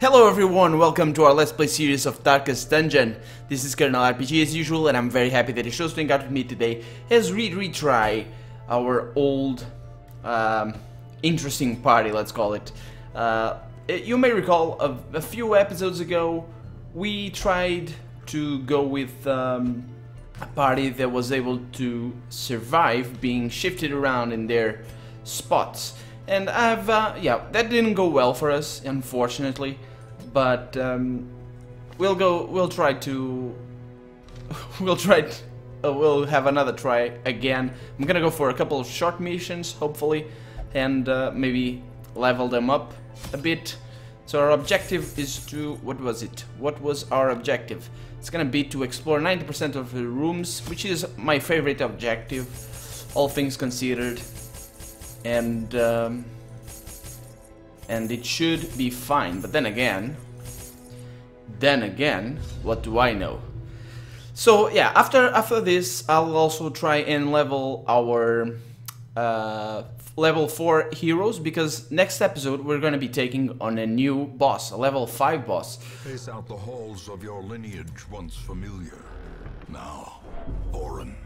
Hello everyone, welcome to our Let's Play series of Darkest Dungeon. This is Colonel RPG as usual, and I'm very happy that you chose to hang out with me today as we retry our old, interesting party, let's call it. You may recall a few episodes ago, we tried to go with a party that was able to survive being shifted around in their spots. And yeah, that didn't go well for us, unfortunately. But we'll have another try again. I'm gonna go for a couple of short missions, hopefully, and maybe level them up a bit. So our objective is to, what was our objective? It's gonna be to explore 90% of the rooms, which is my favorite objective, all things considered. And it should be fine, but then again, what do I know? So yeah, after this, I'll also try and level our level 4 heroes, because next episode we're going to be taking on a new boss, a level 5 boss. Face out the halls of your lineage, once familiar, now foreign.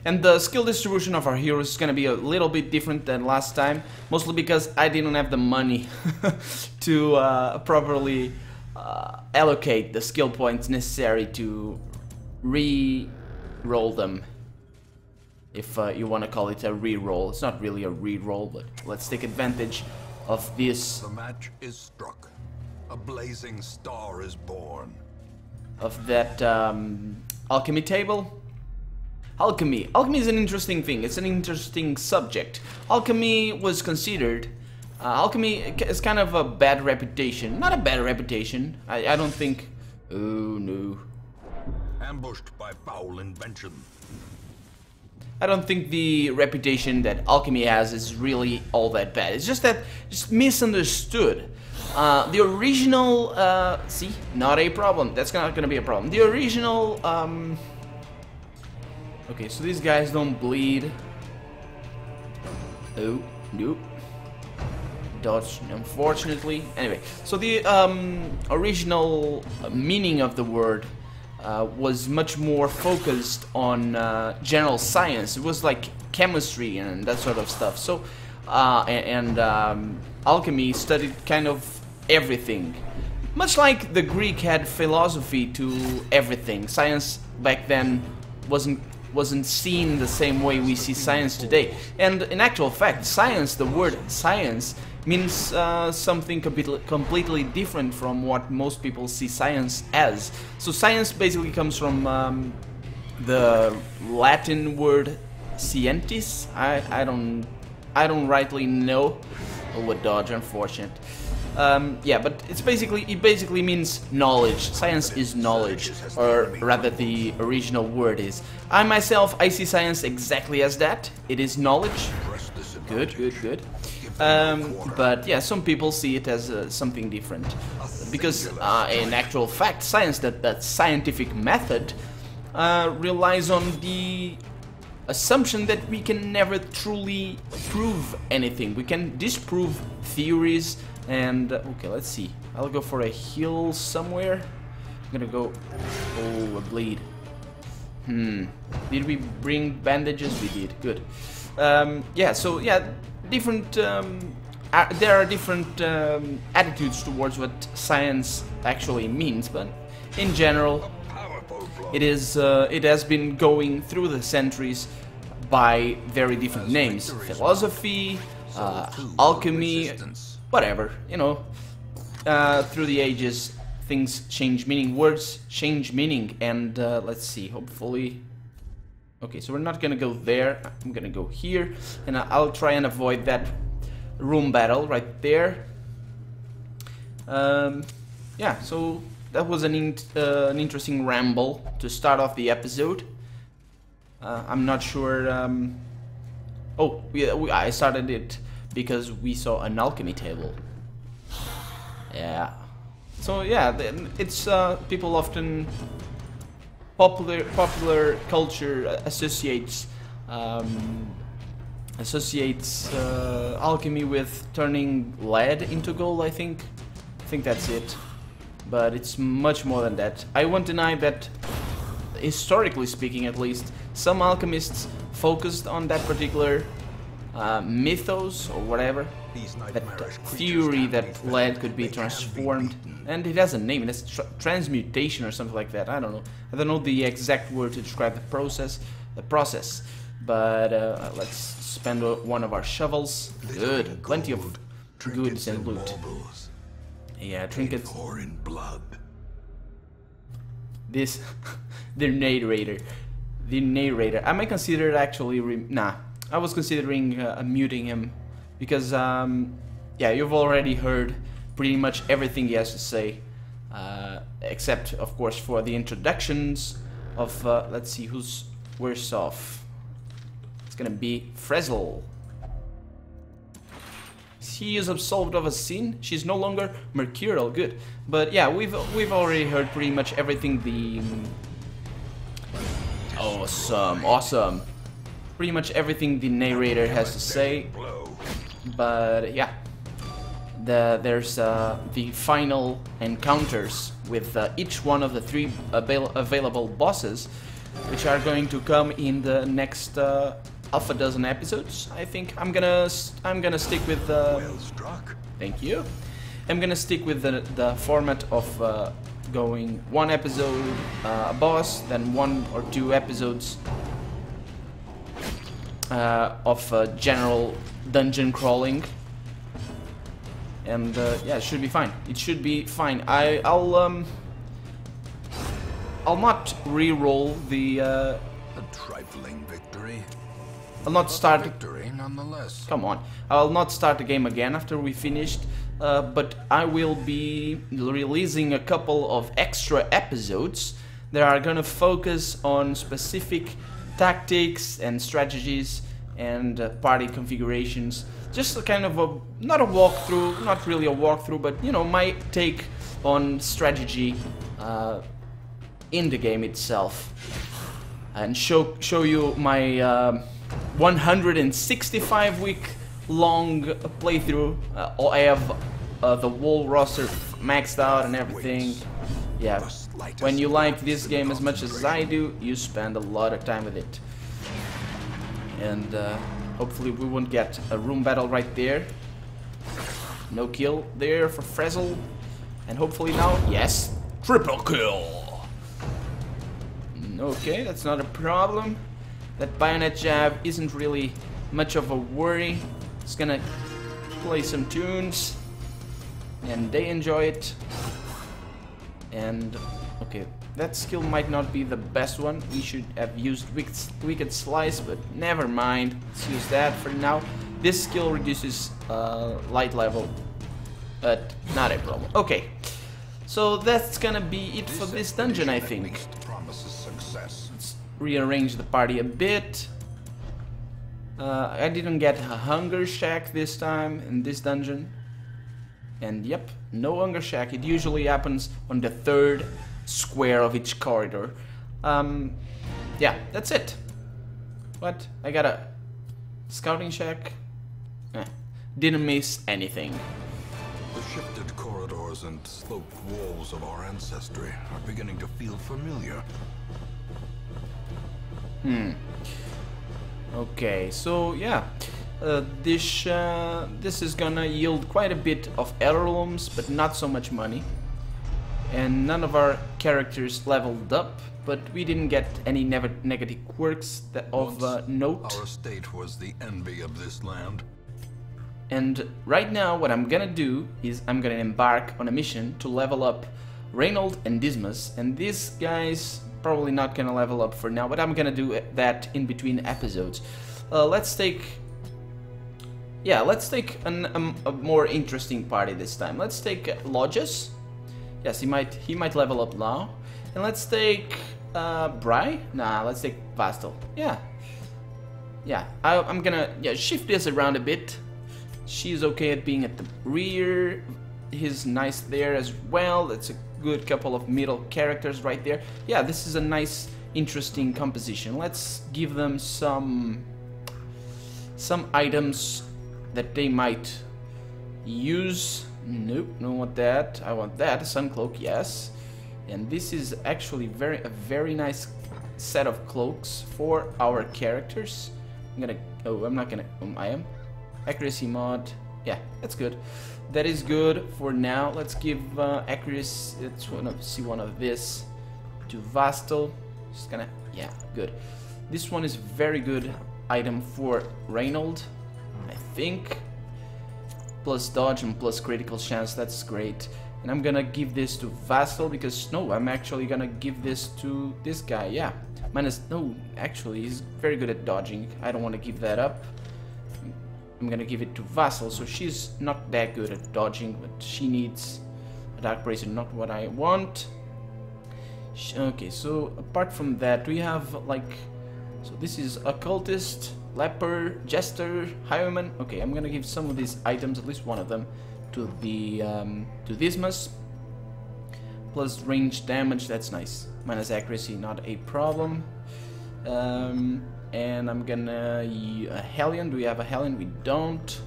And the skill distribution of our heroes is going to be a little bit different than last time, mostly because I didn't have the money to properly allocate the skill points necessary to re-roll them, if you want to call it a re-roll. It's not really a re-roll, but let's take advantage of this. The match is struck. A blazing star is born. Of that alchemy table. Alchemy is an interesting thing. It's an interesting subject. Alchemy was considered... alchemy is kind of a bad reputation. Not a bad reputation. I don't think... Oh, no. Ambushed by foul invention. I don't think the reputation that alchemy has is really all that bad. It's just that it's misunderstood. The original... see? Not a problem. That's not gonna be a problem. The original... Okay, so these guys don't bleed. Oh, nope. Dodge, unfortunately. Anyway, so the original meaning of the word was much more focused on general science. It was like chemistry and that sort of stuff. So, alchemy studied kind of everything. Much like the Greek had philosophy to everything. Science back then wasn't seen the same way we see science today. And in actual fact, science, the word science, means something completely different from what most people see science as. So science basically comes from the Latin word scientis. I don't rightly know. Oh, a dodge, unfortunate. Yeah, but it basically means knowledge. Science is knowledge, or rather the original word is. I see science exactly as that. It is knowledge. Good. But yeah, some people see it as something different. Because in actual fact, science, that scientific method, relies on the assumption that we can never truly prove anything. We can disprove theories. And okay, let's see. I'll go for a heal somewhere. I'm gonna go. Oh, a bleed. Did we bring bandages? We did. Good. Yeah. So yeah, different. There are different attitudes towards what science actually means, but in general, it is. It has been going through the centuries by very different names: philosophy, alchemy. Whatever, you know, through the ages, things change meaning, words change meaning, and let's see, hopefully... Okay, so we're not gonna go there, I'm gonna go here, and I'll try and avoid that room battle right there. Yeah, so that was an interesting ramble to start off the episode. I'm not sure... Oh, I started it because we saw an alchemy table. Yeah. So yeah, it's people often popular culture associates alchemy with turning lead into gold, I think. I think that's it. But it's much more than that. I won't deny that, historically speaking at least, some alchemists focused on that particular mythos or whatever. That theory that lead could be transformed. And it has a name, it's transmutation or something like that. I don't know. I don't know the exact word to describe the process. But let's spend one of our shovels. Good, plenty of goods and loot. Yeah, trinkets. In blood. This, the narrator. I might consider it actually. Nah, I was considering muting him because yeah, you've already heard pretty much everything he has to say, except of course for the introductions of. Let's see who's worse off. It's gonna be Frizzle. She is absolved of a sin. She's no longer mercurial. Good, but yeah, we've already heard pretty much everything. The awesome. Pretty much everything the narrator has to say. But yeah, there's the final encounters with each one of the 3 available bosses, which are going to come in the next half a dozen episodes. I think I'm gonna stick with Well struck. Thank you. I'm gonna stick with the format of going 1 episode a boss, then 1 or 2 episodes of general dungeon crawling, and yeah, it should be fine. It should be fine. I'll not re-roll the. A trifling victory. I'll not start. Victory nonetheless. Come on. I'll not start the game again after we finished, but I will be releasing a couple of extra episodes that are gonna focus on specific tactics and strategies and party configurations. Just a kind of not a walkthrough, not really a walkthrough, but you know, my take on strategy in the game itself, and show you my 165 week long playthrough. I have the whole roster maxed out and everything. Yeah, when you like this game as much as I do, you spend a lot of time with it. And hopefully we won't get a room battle right there. No kill there for Frizzle. And hopefully now, yes, triple kill. Okay, that's not a problem. That bayonet jab isn't really much of a worry. It's gonna play some tunes and they enjoy it. And okay, that skill might not be the best one. We should have used Wicked Slice, but never mind. Let's use that for now. This skill reduces light level, but not a problem. Okay, so that's gonna be it for this dungeon, I think. Let's rearrange the party a bit. I didn't get a hunger shack this time in this dungeon. And yep, no hunger shack. It usually happens on the 3rd square of each corridor. Yeah, that's it. What? I got a scouting shack? Didn't miss anything. The shifted corridors and sloped walls of our ancestry are beginning to feel familiar. Okay, so yeah, this is gonna yield quite a bit of heirlooms, but not so much money. And none of our characters leveled up, but we didn't get any negative quirks of note. Our estate was the envy of this land. And right now, what I'm gonna do is I'm gonna embark on a mission to level up Reynold and Dismas, and these guys probably not gonna level up for now, but I'm gonna do that in between episodes. Let's take a more interesting party this time. Let's take Lodges. Yes, he might level up now. And let's take Bry. Nah, let's take Vastal. Yeah. I'm gonna shift this around a bit. She's okay at being at the rear. He's nice there as well. That's a good couple of middle characters right there. Yeah, this is a nice, interesting composition. Let's give them some items that they might use Nope, don't want that. I want that. A sun cloak, yes. And this is actually a very nice set of cloaks for our characters. I'm gonna... Oh, I'm not gonna... I am. Accuracy mod. Yeah, that's good. That is good for now. Let's give accuracy... Let's see one of this to Vastal. Just gonna... Yeah, good. This one is very good item for Reynold, I think. Plus dodge and plus critical chance, that's great. And I'm gonna give this to Vastal because... No, I'm actually gonna give this to this guy, yeah. Minus... No, actually, he's very good at dodging. I don't want to give that up. I'm gonna give it to Vastal, so she's not that good at dodging, but she needs a Dark Bracer, not what I want. Okay, so apart from that, we have like... So this is Occultist, Leper, Jester, Highwayman. Okay, I'm gonna give some of these items, at least one of them, to the to Dismas. Plus range damage, that's nice. Minus accuracy, not a problem. And I'm gonna... a Hellion, do we have a Hellion? We don't.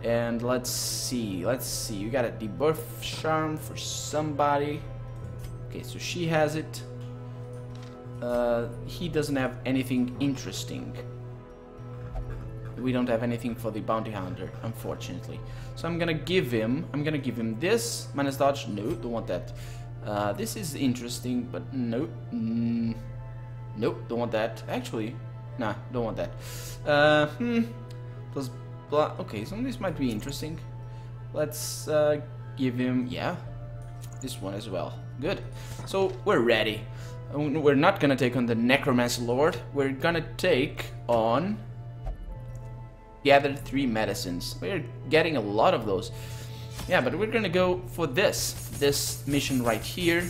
And let's see, you got a debuff charm for somebody. Okay, so she has it. He doesn't have anything interesting. We don't have anything for the bounty hunter, unfortunately. So I'm gonna give him this. Minus dodge, no, don't want that. This is interesting, but no. Nope, don't want that. Actually, nah, don't want that. Plus okay, so this might be interesting. Let's give him, yeah, this one as well. Good. So we're ready. We're not gonna take on the Necromancer Lord. We're gonna take on Gather 3 medicines. We're getting a lot of those. Yeah, but we're gonna go for this mission right here.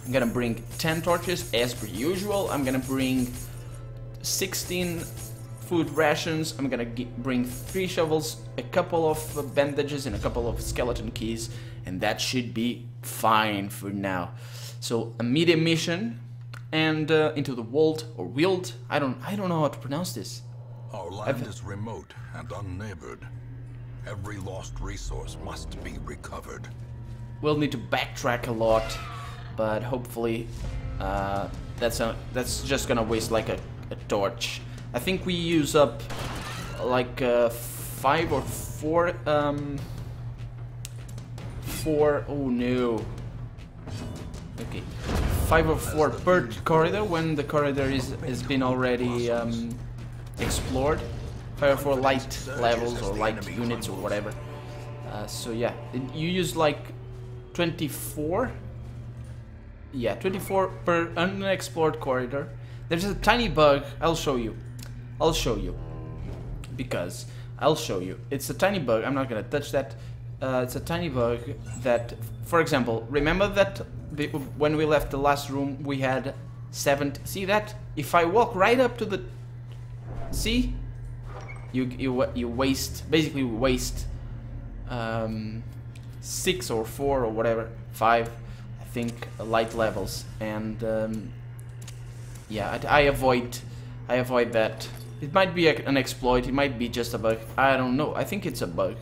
I'm gonna bring 10 torches as per usual. I'm gonna bring 16 food rations. I'm gonna bring 3 shovels, a couple of bandages, and a couple of skeleton keys, and that should be fine for now. So a medium mission, and into the Wold or Wild. I don't know how to pronounce this. Our land is remote and unneighbored. Every lost resource must be recovered. We'll need to backtrack a lot, but hopefully that's just gonna waste like a torch. I think we use up like 5 or 4 oh no. Okay, 5 or 4 per corridor when the corridor has been already explored. 5 or 4 light levels or light units or whatever. So yeah, you use like 24. Yeah, 24 per unexplored corridor. There's a tiny bug. I'll show you. Because I'll show you. It's a tiny bug. I'm not gonna touch that. It's a tiny bug that, for example, remember that when we left the last room we had 7. See that? If I walk right up to the... See? You waste, basically waste 6 or 4 or whatever, 5, I think, light levels, and yeah, I avoid that. It might be an exploit, it might be just a bug. I don't know. I think it's a bug.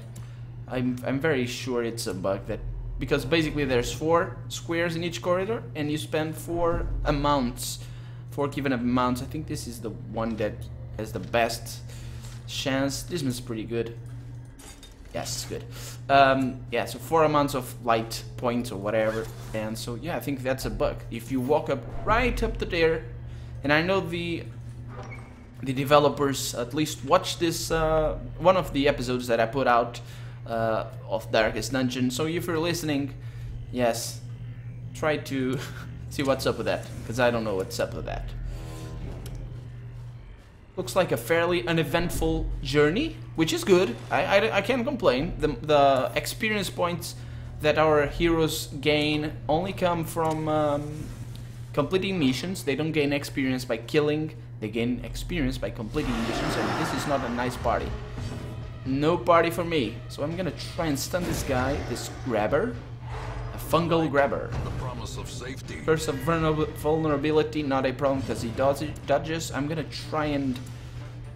I'm very sure it's a bug, that because basically there's 4 squares in each corridor, and you spend 4 amounts, 4 given amounts. I think this is the one that has the best chance. This one's pretty good. Yes, it's good. Yeah, so 4 amounts of light points or whatever, and so yeah, I think that's a bug. If you walk up right up to there, and I know the developers at least watched this one of the episodes that I put out of Darkest Dungeon. So if you're listening, yes, try to see what's up with that, because I don't know what's up with that. Looks like a fairly uneventful journey, which is good. I can't complain. The experience points that our heroes gain only come from completing missions. They don't gain experience by killing. They gain experience by completing missions, and this is not a nice party. No party for me. So I'm gonna try and stun this guy, this grabber. A fungal grabber. The promise of safety. Curse of vulnerability, not a problem because he dodges. I'm gonna try and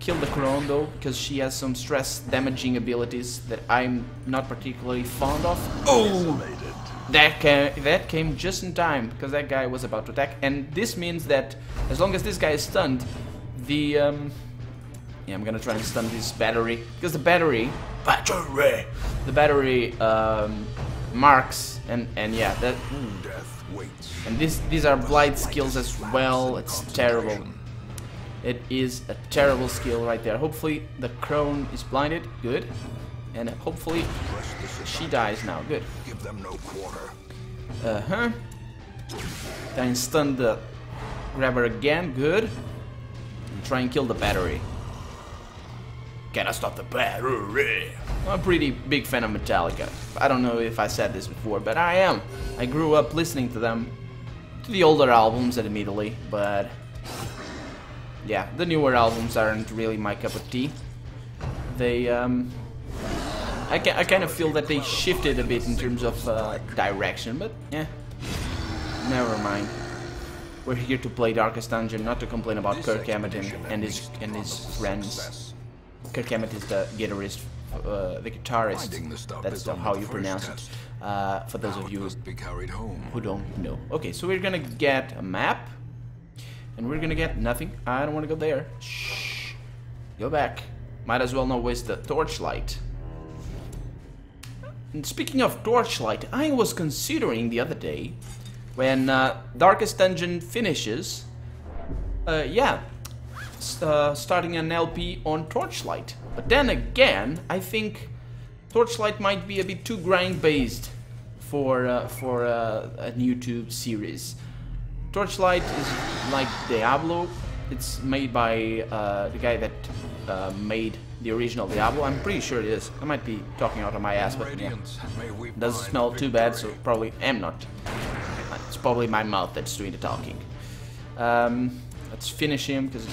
kill the crone though, because she has some stress damaging abilities that I'm not particularly fond of. Oh! That came just in time, because that guy was about to attack. And this means that as long as this guy is stunned, the yeah, I'm gonna try and stun this battery, because the battery marks and yeah, that. And these are blight skills as well. It's terrible. It is a terrible skill right there. Hopefully the crone is blinded. Good. And hopefully she dies now. Good. Give them no quarter. Then stun the grabber again. Good. And try and kill the battery. Gotta stop the battery. I'm a pretty big fan of Metallica. I don't know if I said this before, but I am. I grew up listening to them, to the older albums admittedly, but yeah, the newer albums aren't really my cup of tea. They, I kind of feel that they shifted a bit in terms of direction, but yeah, never mind. We're here to play Darkest Dungeon, not to complain about Kirk Hammett and his friends. Kirk Hammett is the guitarist, the guitarist. That's how you pronounce it. For those of you who don't know. Okay, so we're gonna get a map, and we're gonna get nothing. I don't want to go there. Shh. Go back. Might as well not waste the torchlight. And speaking of torchlight, I was considering the other day, when Darkest Dungeon finishes, yeah, starting an LP on Torchlight. But then again, I think Torchlight might be a bit too grind-based for a YouTube series. Torchlight is like Diablo. It's made by the guy that made the original Diablo. I'm pretty sure it is. I might be talking out of my ass, but yeah. Doesn't smell too bad, so probably am not. It's probably my mouth that's doing the talking. Let's finish him, because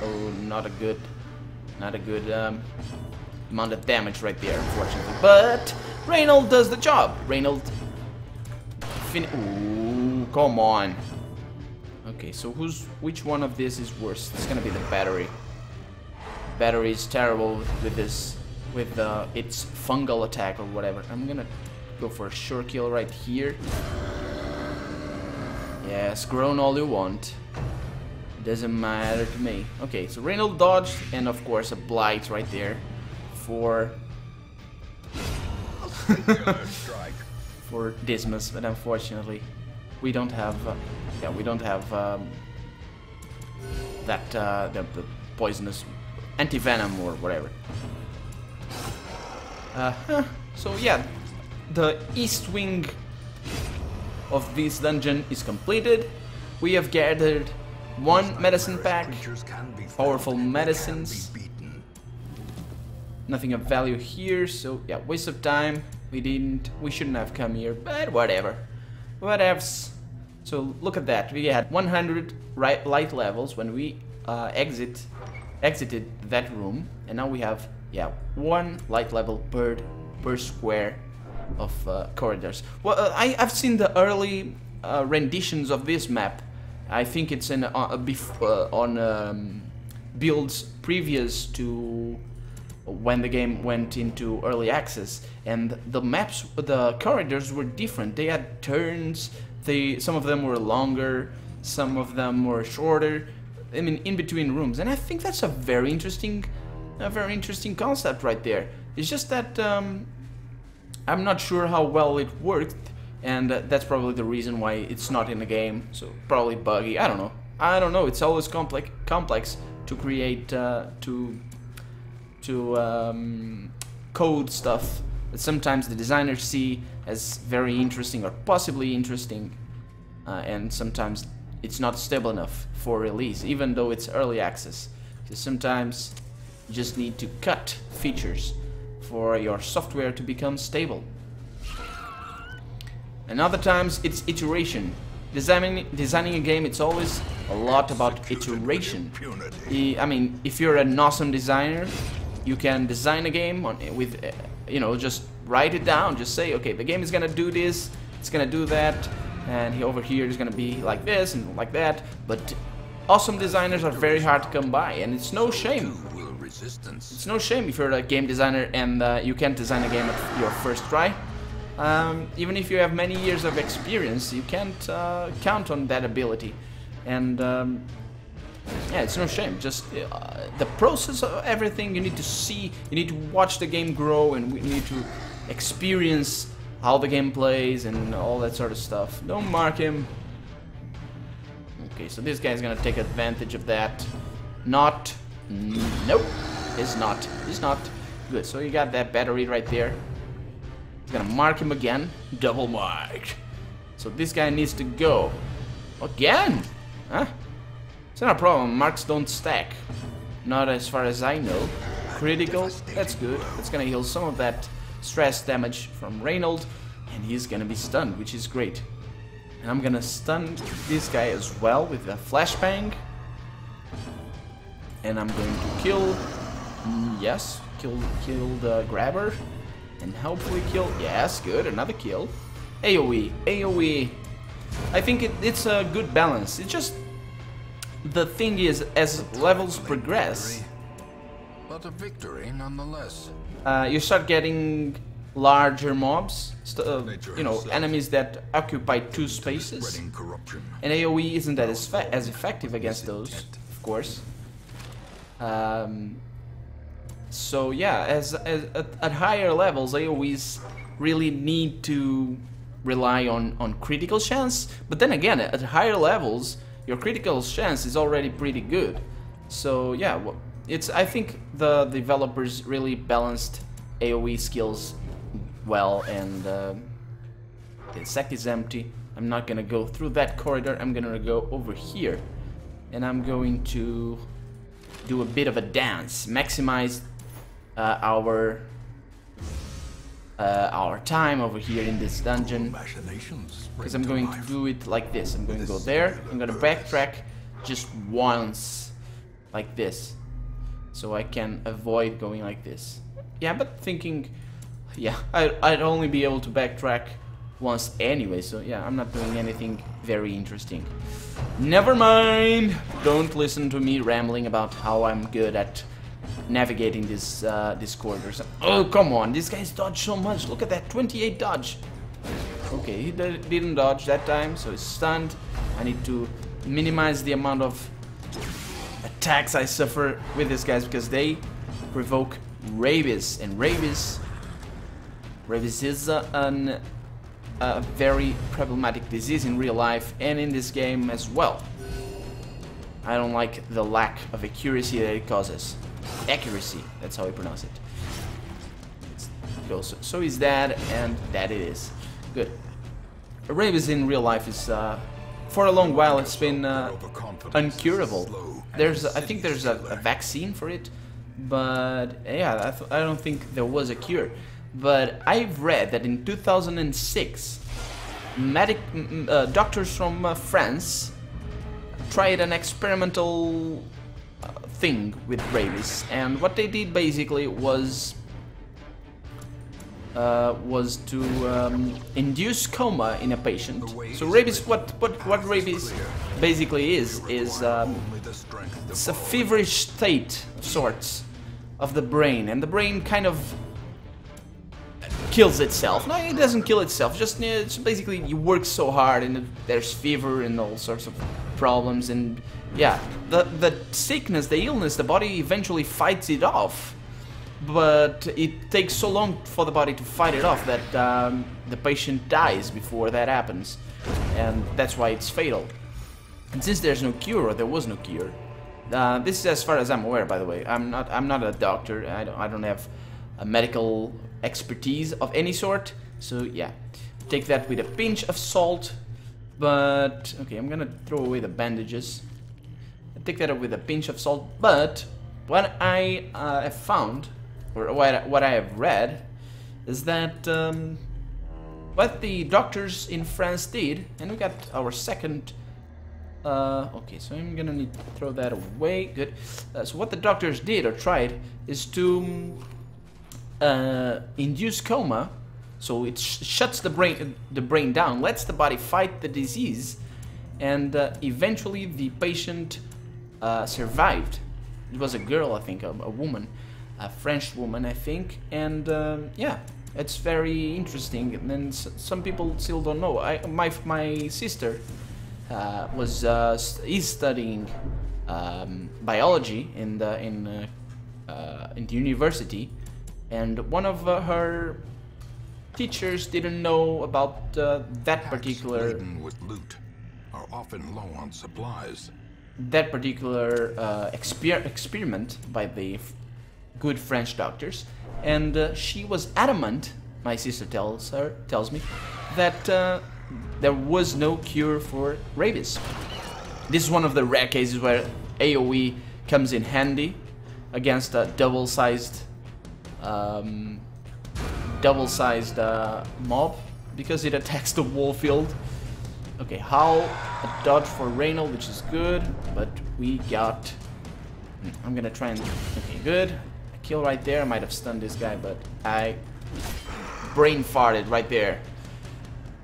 oh, not a good amount of damage right there, unfortunately. But Reynold does the job. Reynold ooh, come on. Okay, so which one of this is worse? It's gonna be the battery. Battery is terrible with this, with its fungal attack or whatever. I'm gonna go for a sure kill right here. Yes, groan all you want. Doesn't matter to me. Okay, so Reynold dodged, and of course a blight right there for for Dismas, but unfortunately we don't have yeah, we don't have that the poisonous anti-venom or whatever. So yeah, the east wing of this dungeon is completed. We have gathered one medicine pack, powerful medicines. Nothing of value here, so yeah, waste of time. We shouldn't have come here, but whatever. Whatevs. So look at that. We had 100 light levels when we exited that room, and now we have, yeah, 1 light level per square of corridors. Well, I've seen the early renditions of this map. I think it's in on builds previous to when the game went into early access, and the maps, the corridors were different. They had turns. Some of them were longer, some of them were shorter. I mean, in between rooms, and I think that's a very interesting concept right there. It's just that I'm not sure how well it worked. And that's probably the reason why it's not in the game. So probably buggy. I don't know. It's always complex to create to code stuff that sometimes the designers see as very interesting or possibly interesting, and sometimes it's not stable enough for release, even though it's early access. Because sometimes you just need to cut features for your software to become stable. And other times it's iteration. Designing a game, it's always a lot about iteration. I mean, if you're an awesome designer, you can design a game with, you know, just write it down. Just say, okay, the game is gonna do this, it's gonna do that, and over here is gonna be like this and like that. But awesome designers are very hard to come by, and it's no shame. resistance. It's no shame if you're a game designer and you can't design a game at your first try. Even if you have many years of experience, you can't count on that ability. And yeah, it's no shame. Just the process of everything, you need to see, you need to watch the game grow, and we need to experience how the game plays and all that sort of stuff. Don't mark him. Okay, so this guy's gonna take advantage of that. Not. Nope. He's not. He's not. Good, so you got that battery right there. He's gonna mark him again. Double mark. So this guy needs to go. Again? Huh? It's not a problem. Marks don't stack. Not as far as I know. Critical. That's good. It's gonna heal some of that stress damage from Reynold. And he's gonna be stunned, which is great. And I'm gonna stun this guy as well with a flashbang. And I'm going to kill... yes, kill the grabber. And hopefully kill... yes, good, another kill. AoE, AoE. I think it's a good balance. It's just... the thing is, as levels progress... but a victory nonetheless. You start getting larger mobs. You know, enemies that occupy 2 spaces. And AoE isn't that as effective against those, of course. So yeah, at higher levels, AoEs really need to rely on critical chance. But then again, at higher levels, your critical chance is already pretty good. So yeah, I think the developers really balanced AoE skills well, and the sack is empty. I'm not gonna go through that corridor. I'm gonna go over here, and I'm going to do a bit of a dance, maximize our time over here in this dungeon, because I'm going to do it like this. I'm going to go there, I'm going to backtrack just once like this, so I can avoid going like this. Yeah, but thinking, yeah, I'd only be able to backtrack once anyway, so yeah, I'm not doing anything very interesting. Never mind! Don't listen to me rambling about how I'm good at navigating this corridors. Oh, come on, these guys dodge so much. Look at that, 28 dodge. Okay, he didn't dodge that time, so he's stunned. I need to minimize the amount of attacks I suffer with these guys, because they provoke rabies, and rabies is a very problematic disease in real life and in this game as well. I don't like the lack of accuracy that it causes. Accuracy, that's how we pronounce it. So is that, and that it is. Good. Rabies in real life is, for a long while, it's been uncurable. I think there's a vaccine for it, but yeah, I don't think there was a cure. But I've read that in 2006, doctors from France tried an experimental thing with rabies, and what they did basically was to induce coma in a patient. So rabies, what rabies basically is it's a feverish state of sorts of the brain, and the brain kind of kills itself. No, it doesn't kill itself, just it's basically you work so hard and there's fever and all sorts of problems, and yeah, the sickness, the illness, the body eventually fights it off, but it takes so long for the body to fight it off that the patient dies before that happens, and that's why it's fatal. And since there's no cure, or there was no cure, this is as far as I'm aware, by the way. I'm not a doctor. I don't have a medical expertise of any sort, so yeah, take that with a pinch of salt. But okay, I'm gonna throw away the bandages. I take that up with a pinch of salt. But what I have found, or what I have read, is that what the doctors in France did, and we got our second. Okay, so I'm gonna need to throw that away. Good. So what the doctors did or tried is to induce coma, so it shuts the brain down, lets the body fight the disease, and eventually the patient survived. it was a girl, I think, a woman, a French woman, I think, and yeah, it's very interesting. And then some people still don't know. My sister is studying biology in the university, and one of her teachers didn't know about that particular laden with loot are often low on supplies. That particular experiment by the good French doctors, and she was adamant. My sister tells me that there was no cure for rabies. This is one of the rare cases where AoE comes in handy against a double-sized mob, because it attacks the wall field. Okay, Howl, a dodge for Reynolds, which is good, but we got... I'm gonna try and... Okay, good. A kill right there. I might have stunned this guy, but I brain farted right there.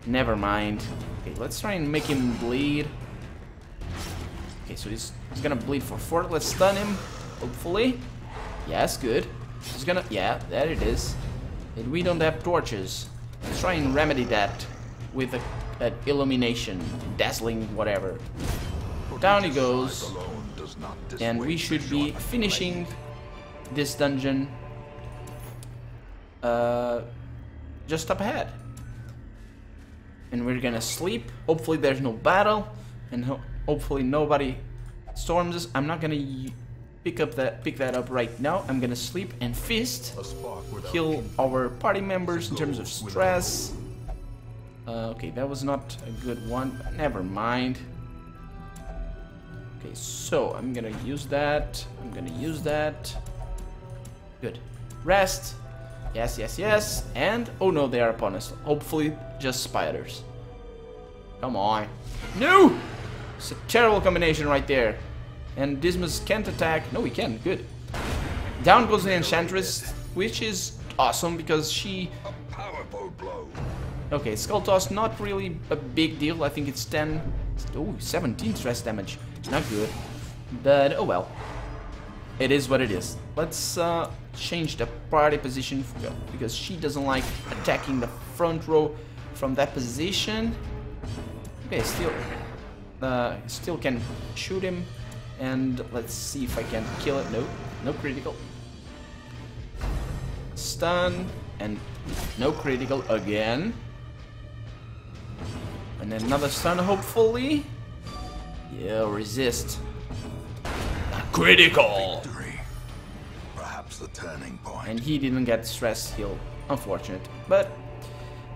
Never mind. Okay, let's try and make him bleed. Okay, so he's gonna bleed for 4. Let's stun him, hopefully. Yes, good. He's gonna... Yeah, there it is. And we don't have torches. Let's try and remedy that with an illumination, dazzling, whatever. Down he goes. And we should be finishing this dungeon just up ahead. And we're gonna sleep. Hopefully there's no battle, and hopefully nobody storms us. I'm not gonna pick that up right now. I'm gonna sleep and feast, heal our party members in terms of stress. Okay, that was not a good one, but never mind. Okay, so I'm gonna use that. Good. Rest. Yes, yes, yes. And oh no, they are upon us. Hopefully just spiders. Come on. No! It's a terrible combination right there. And Dismas can't attack. No, he can. Good. Down goes the Enchantress, which is awesome because she... Okay, Skull Toss, not really a big deal. I think it's 10... Oh, 17 stress damage. Not good. But, oh well. It is what it is. Let's change the party position because she doesn't like attacking the front row from that position. Okay, still can shoot him. And let's see if I can kill it. No, no critical. Stun, and no critical again. And then another stun, hopefully. Yeah, resist. Critical! Victory. Perhaps the turning point. And he didn't get stress heal. Unfortunate. But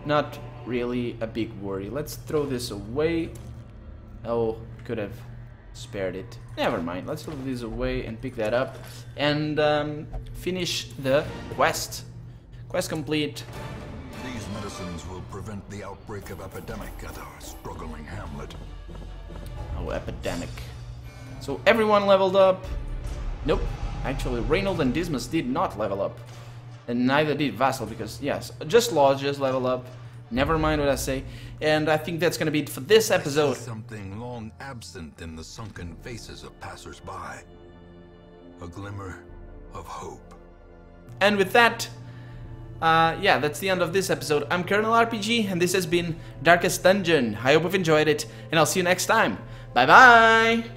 not really a big worry. Let's throw this away. Oh, could have spared it. Never mind. Let's throw this away and pick that up. And finish the quest. Quest complete. These medicines will prevent the outbreak of epidemic at our struggling hamlet. Oh, epidemic. So everyone leveled up. Nope. Actually, Reynolds and Dismas did not level up. And neither did Vassal because, yes, just Lodges level up. Never mind what I say. And I think that's going to be it for this episode. Something long absent in the sunken faces of passers-by. A glimmer of hope. And with that, yeah, that's the end of this episode. I'm Colonel RPG, and this has been Darkest Dungeon. I hope you've enjoyed it, and I'll see you next time. Bye-bye!